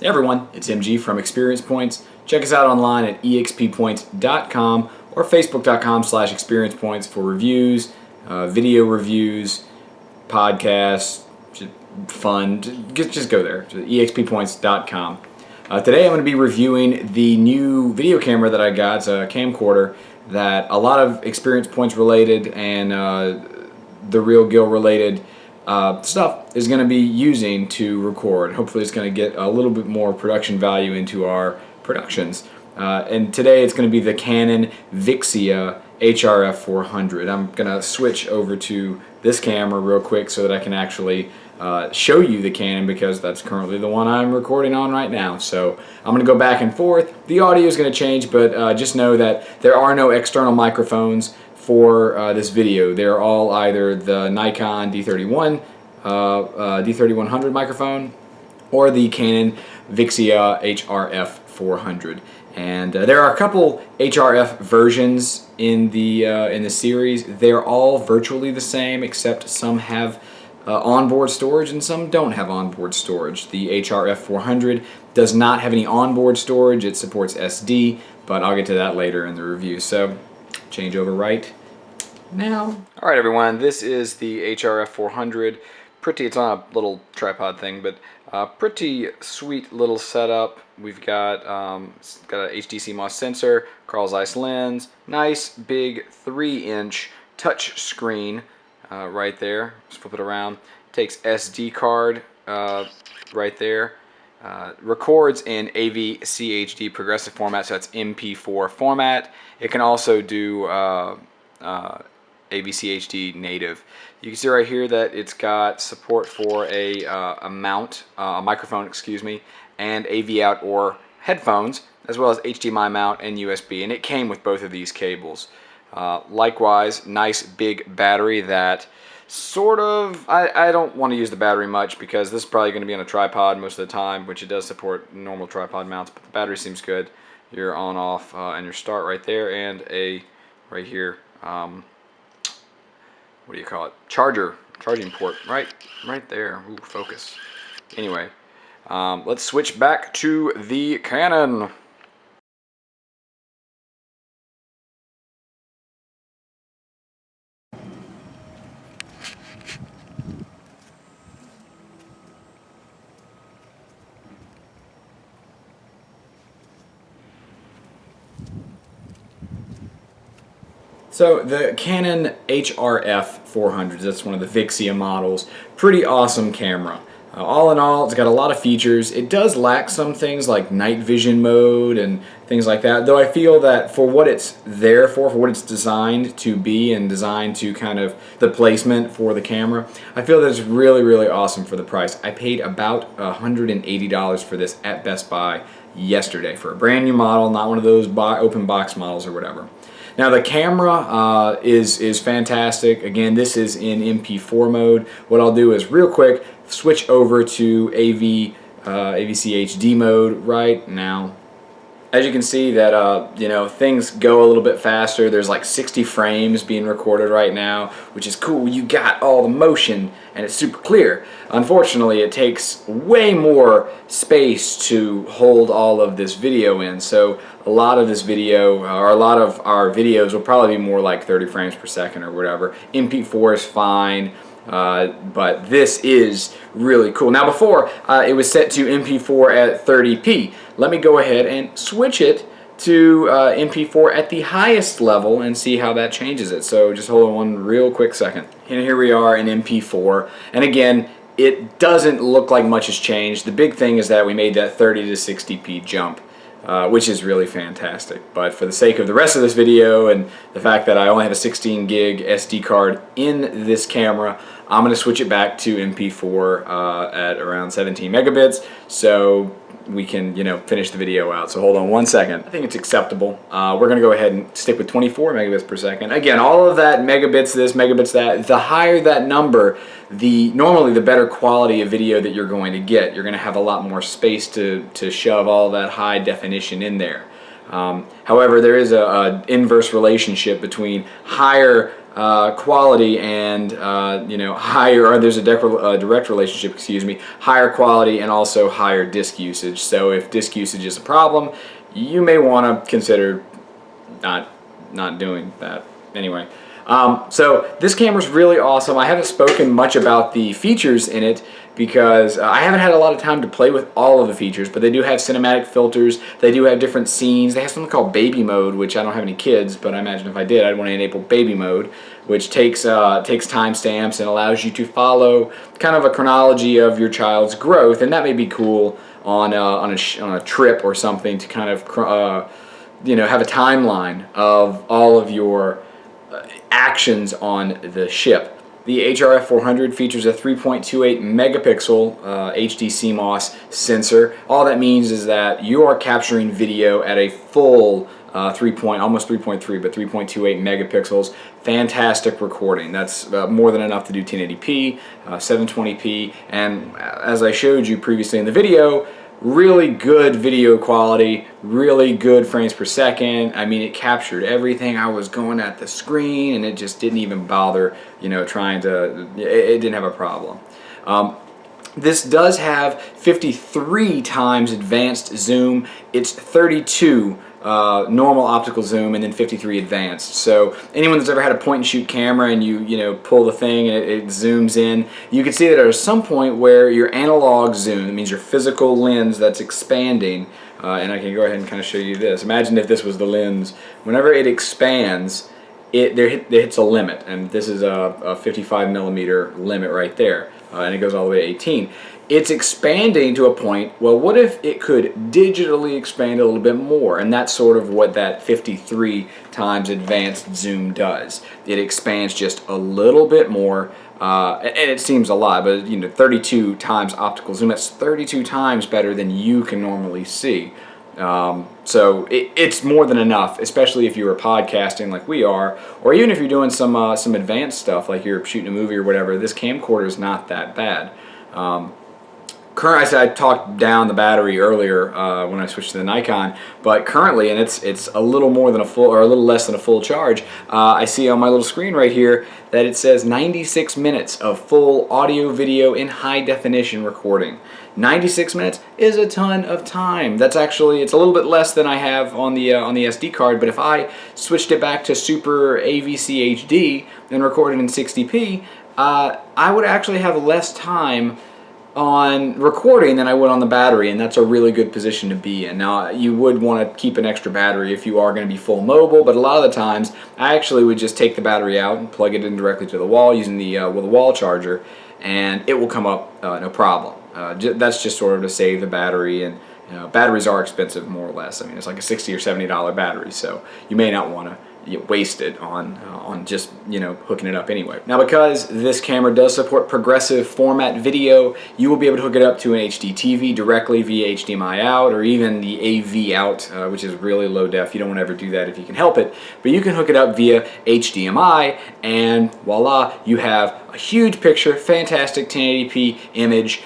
Hey everyone, it's MG from Experience Points. Check us out online at exppoints.com or facebook.com/experiencepoints for reviews, video reviews, podcasts, fun. Just go there, exppoints.com. Today I'm going to be reviewing the new video camera that I got. It's a camcorder that a lot of Experience Points related and the Real Gill related stuff is going to be using to record. Hopefully it's going to get a little bit more production value into our productions. And today it's going to be the Canon Vixia R400. I'm going to switch over to this camera real quick so that I can actually show you the Canon, because that's currently the one I'm recording on right now. So I'm going to go back and forth. The audio is going to change, but just know that there are no external microphones for this video. They're all either the Nikon D3100 microphone or the Canon Vixia RF400. And there are a couple HRF versions in the series. They're all virtually the same, except some have onboard storage and some don't have onboard storage. The RF400 does not have any onboard storage. It supports SD, but I'll get to that later in the review. So change over right now. Alright everyone, this is the RF400. It's on a little tripod thing, but pretty sweet little setup. We've got it's got a HDC MOS sensor, Carl Zeiss lens, nice big 3-inch touch screen right there. Just flip it around. Takes SD card right there. Records in AVCHD progressive format, so that's MP4 format. It can also do AVCHD native. You can see right here that it's got support for a microphone, excuse me, and AV out or headphones, as well as HDMI mount and USB, and it came with both of these cables. Likewise, nice big battery that sort of, I don't want to use the battery much because this is probably going to be on a tripod most of the time, which it does support normal tripod mounts, but the battery seems good. Your on off and your start right there, and a right here what do you call it, charging port right there. Ooh, focus. Anyway, let's switch back to the Canon. So the Canon RF400, that's one of the Vixia models. Pretty awesome camera. All in all, it's got a lot of features. It does lack some things like night vision mode and things like that, though I feel that for what it's there for what it's designed to be and designed to kind of the placement for the camera, I feel that it's really, really awesome for the price. I paid about $180 for this at Best Buy yesterday for a brand new model, not one of those open box models or whatever. Now the camera is fantastic. Again, this is in MP4 mode. What I'll do is real quick switch over to AVCHD mode right now. As you can see that you know, things go a little bit faster. There's like 60 frames being recorded right now, which is cool. You got all the motion and it's super clear. Unfortunately, it takes way more space to hold all of this video in. So a lot of this video, or a lot of our videos, will probably be more like 30 frames per second or whatever. MP4 is fine. But this is really cool. Now before, it was set to MP4 at 30p. Let me go ahead and switch it to MP4 at the highest level and see how that changes it. So just hold on one real quick second. And here we are in MP4. And again, it doesn't look like much has changed. The big thing is that we made that 30 to 60p jump. Which is really fantastic. But for the sake of the rest of this video and the fact that I only have a 16 gig SD card in this camera, I'm going to switch it back to MP4 at around 17 megabits so we can, you know, finish the video out. So hold on one second. I think it's acceptable. We're going to go ahead and stick with 24 megabits per second. Again, all of that, megabits this, megabits that, the higher that number, normally the better quality of video that you're going to get. You're going to have a lot more space to shove all that high definition in there. However, there is a inverse relationship between higher quality and higher, or there's a direct relationship, excuse me, higher quality and also higher disk usage. So if disk usage is a problem, you may want to consider not doing that. Anyway, so this camera is really awesome. I haven't spoken much about the features in it because I haven't had a lot of time to play with all of the features, but they do have cinematic filters, they do have different scenes, they have something called baby mode, which I don't have any kids, but I imagine if I did, I'd want to enable baby mode, which takes timestamps and allows you to follow kind of a chronology of your child's growth, and that may be cool on a trip or something to kind of have a timeline of all of your actions on the ship. The HRF400 features a 3.28 megapixel HD CMOS sensor. All that means is that you are capturing video at a full almost 3.3, but 3.28 megapixels. Fantastic recording. That's more than enough to do 1080p, 720p, and as I showed you previously in the video, really good video quality, really good frames per second. I mean, it captured everything. I was going at the screen and it just didn't even bother, trying to, it didn't have a problem. This does have 53 times advanced zoom. It's 32 normal optical zoom and then 53 advanced. So anyone that's ever had a point and shoot camera and you pull the thing and it zooms in, you can see that there's some point where your analog zoom, that means your physical lens that's expanding, and I can go ahead and kind of show you this. Imagine if this was the lens. Whenever it expands, it hits a limit, and this is a 55 millimeter limit right there, and it goes all the way to 18. It's expanding to a point, well, what if it could digitally expand a little bit more? And that's sort of what that 53 times advanced zoom does. It expands just a little bit more, and it seems a lot, but 32 times optical zoom, that's 32 times better than you can normally see. So it's more than enough, especially if you are podcasting like we are, or even if you're doing some advanced stuff like you're shooting a movie or whatever. This camcorder is not that bad. I said I talked down the battery earlier when I switched to the Nikon, but currently, and it's a little more than a full, or a little less than a full charge, I see on my little screen right here that it says 96 minutes of full audio video in high definition recording. 96 minutes is a ton of time. That's actually, it's a little bit less than I have on the SD card, but if I switched it back to Super AVC HD and recorded in 60p, I would actually have less time on recording than I would on the battery, and that's a really good position to be in. Now, you would want to keep an extra battery if you are going to be full mobile, but a lot of the times I actually would just take the battery out and plug it in directly to the wall using the wall charger, and it will come up no problem. That's just sort of to save the battery, and batteries are expensive more or less. I mean, it's like a $60 or $70 battery, so you may not want to waste it on just hooking it up anyway. Now, because this camera does support progressive format video, you will be able to hook it up to an HD TV directly via HDMI out, or even the AV out, which is really low def. You don't want to ever do that if you can help it, but you can hook it up via HDMI, and voila, you have a huge picture, fantastic 1080p image,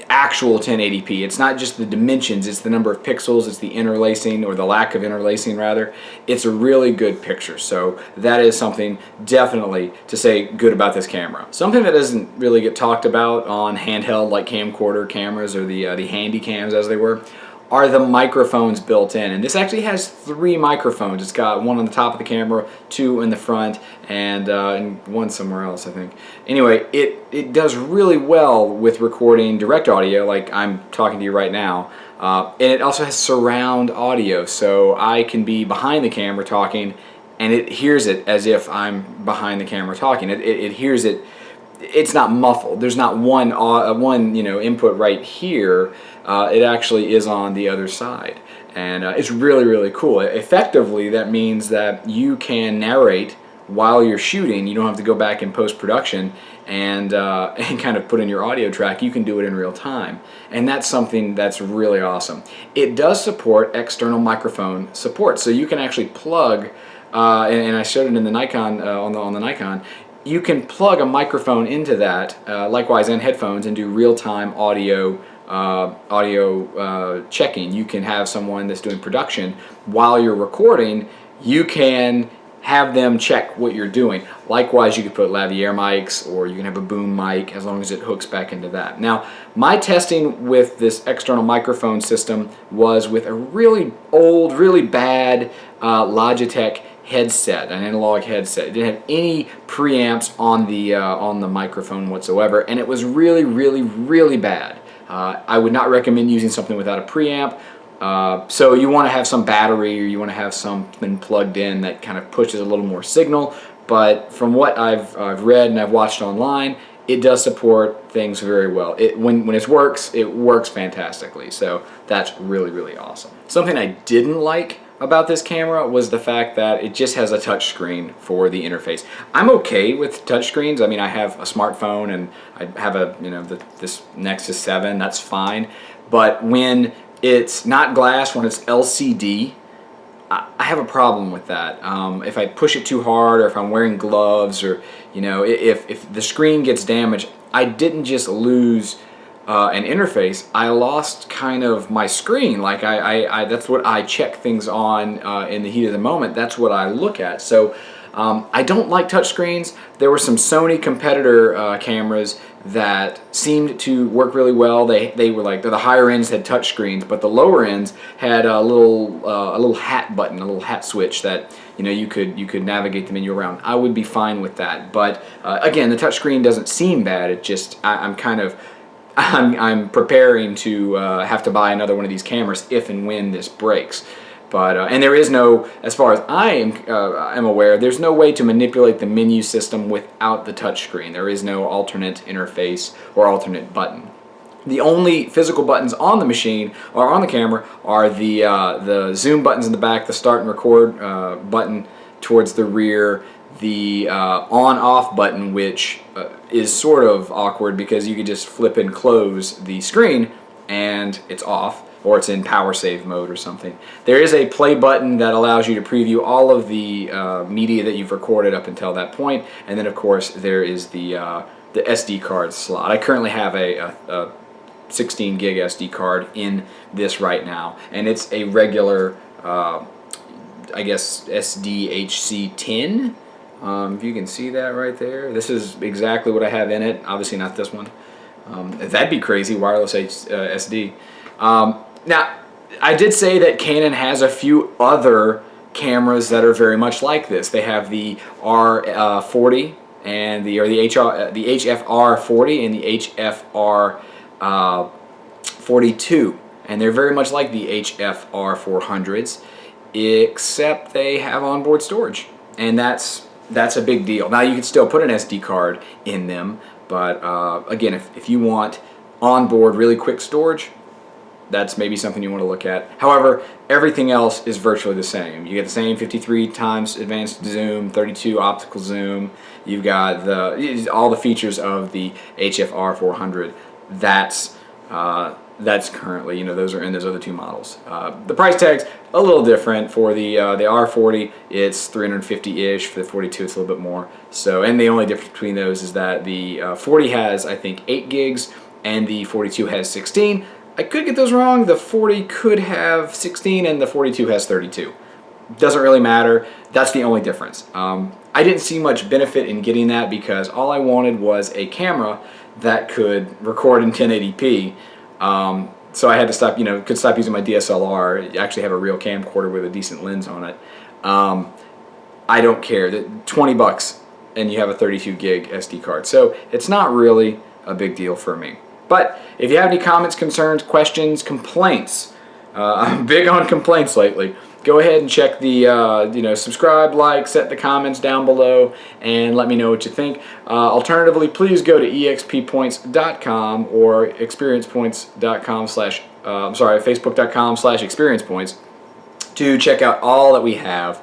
actual 1080p. It's not just the dimensions, it's the number of pixels, it's the interlacing, or the lack of interlacing rather. It's a really good picture, so that is something definitely to say good about this camera. Something that doesn't really get talked about on handheld like camcorder cameras, or the handy cams as they were, are the microphones built in. And this actually has 3 microphones. It's got one on the top of the camera, 2 in the front, and one somewhere else, I think. Anyway, it does really well with recording direct audio like I'm talking to you right now. And it also has surround audio, so I can be behind the camera talking and it hears it as if I'm behind the camera talking. It hears it. It's not muffled. There's not one input right here. It actually is on the other side, and it's really, really cool. Effectively, that means that you can narrate while you're shooting. You don't have to go back in post-production and kind of put in your audio track. You can do it in real time, and that's something that's really awesome. It does support external microphone support, so you can actually plug, and I showed it in the Nikon on the Nikon. You can plug a microphone into that, likewise, and headphones, and do real-time audio audio checking. You can have someone that's doing production while you're recording. You can have them check what you're doing. Likewise, you could put lavalier mics, or you can have a boom mic, as long as it hooks back into that. Now, my testing with this external microphone system was with a really old, really bad Logitech headset, an analog headset. It didn't have any preamps on the microphone whatsoever, and it was really, really, really bad. I would not recommend using something without a preamp. So you want to have some battery, or you want to have something plugged in that kind of pushes a little more signal. But from what I've read and I've watched online, it does support things very well. When it works fantastically. So that's really, really awesome. Something I didn't like about this camera was the fact that it just has a touch screen for the interface. I'm okay with touch screens. I mean, I have a smartphone and I have this Nexus 7. That's fine. But when it's not glass, when it's LCD, I have a problem with that. If I push it too hard, or if I'm wearing gloves, or if the screen gets damaged, I didn't just lose an interface. I lost kind of my screen. Like that's what I check things on in the heat of the moment. That's what I look at. So I don't like touchscreens. There were some Sony competitor cameras that seemed to work really well. They were like, the higher ends had touch screens, but the lower ends had a little hat button, a little hat switch that you could navigate the menu around. I would be fine with that. But again, the touch screen doesn't seem bad. It just I'm preparing to have to buy another one of these cameras if and when this breaks. But and there is no, as far as I am aware, there's no way to manipulate the menu system without the touchscreen. There is no alternate interface or alternate button. The only physical buttons on the machine or on the camera are the zoom buttons in the back, the start and record button towards the rear, the on-off button, which is sort of awkward because you could just flip and close the screen and it's off, or it's in power save mode or something. There is a play button that allows you to preview all of the media that you've recorded up until that point, and then of course there is the SD card slot. I currently have a 16 gig SD card in this right now, and it's a regular I guess SDHC 10. If you can see that right there, this is exactly what I have in it. Obviously not this one. That'd be crazy, wireless SD. Now, I did say that Canon has a few other cameras that are very much like this. They have the R40 and the HFR 40 and the HFR 42, and they're very much like the HFR 400s, except they have onboard storage, and that's a big deal. Now, you can still put an SD card in them, but again, if you want onboard really quick storage, that's maybe something you want to look at. However, everything else is virtually the same. You get the same 53 times advanced zoom, 32 optical zoom. You've got all the features of the HFR 400. That's currently, those are in those other two models. The price tag's a little different. For the R40, it's $350-ish. For the 42, it's a little bit more. So, and the only difference between those is that the 40 has, I think, 8 gigs, and the 42 has 16. I could get those wrong. The 40 could have 16 and the 42 has 32. Doesn't really matter. That's the only difference. I didn't see much benefit in getting that because all I wanted was a camera that could record in 1080p. So I had to stop, could stop using my DSLR. I actually have a real camcorder with a decent lens on it. I don't care. $20 and you have a 32 gig SD card. So it's not really a big deal for me. But if you have any comments, concerns, questions, complaints, I'm big on complaints lately, go ahead and check the, subscribe, like, set the comments down below, and let me know what you think. Alternatively, please go to exppoints.com or experiencepoints.com facebook.com/experiencepoints to check out all that we have.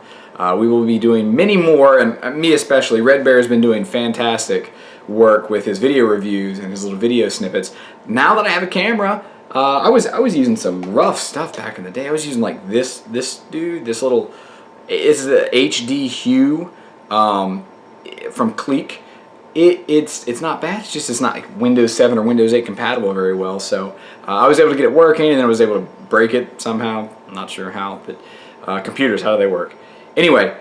We will be doing many more, and me especially. Red Bear has been doing fantastic work with his video reviews and his little video snippets. Now that I have a camera, I was using some rough stuff back in the day. I was using like this little, it's the HD Hue from Clique. it's not bad. It's just it's not like Windows 7 or Windows 8 compatible very well. So I was able to get it working, and then I was able to break it somehow. I'm not sure how, but computers, how do they work? Anyway,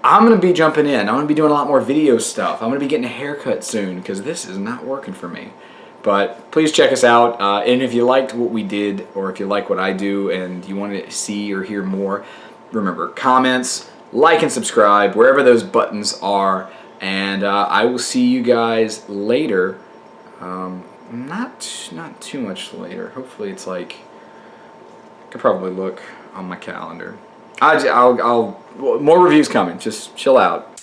I'm going to be jumping in. I'm going to be doing a lot more video stuff. I'm going to be getting a haircut soon because this is not working for me. But please check us out. And if you liked what we did, or if you like what I do and you want to see or hear more, remember, comments, like and subscribe, wherever those buttons are. And I will see you guys later. Not too much later. Hopefully it's like, I could probably look on my calendar. I'll more reviews coming. Just chill out.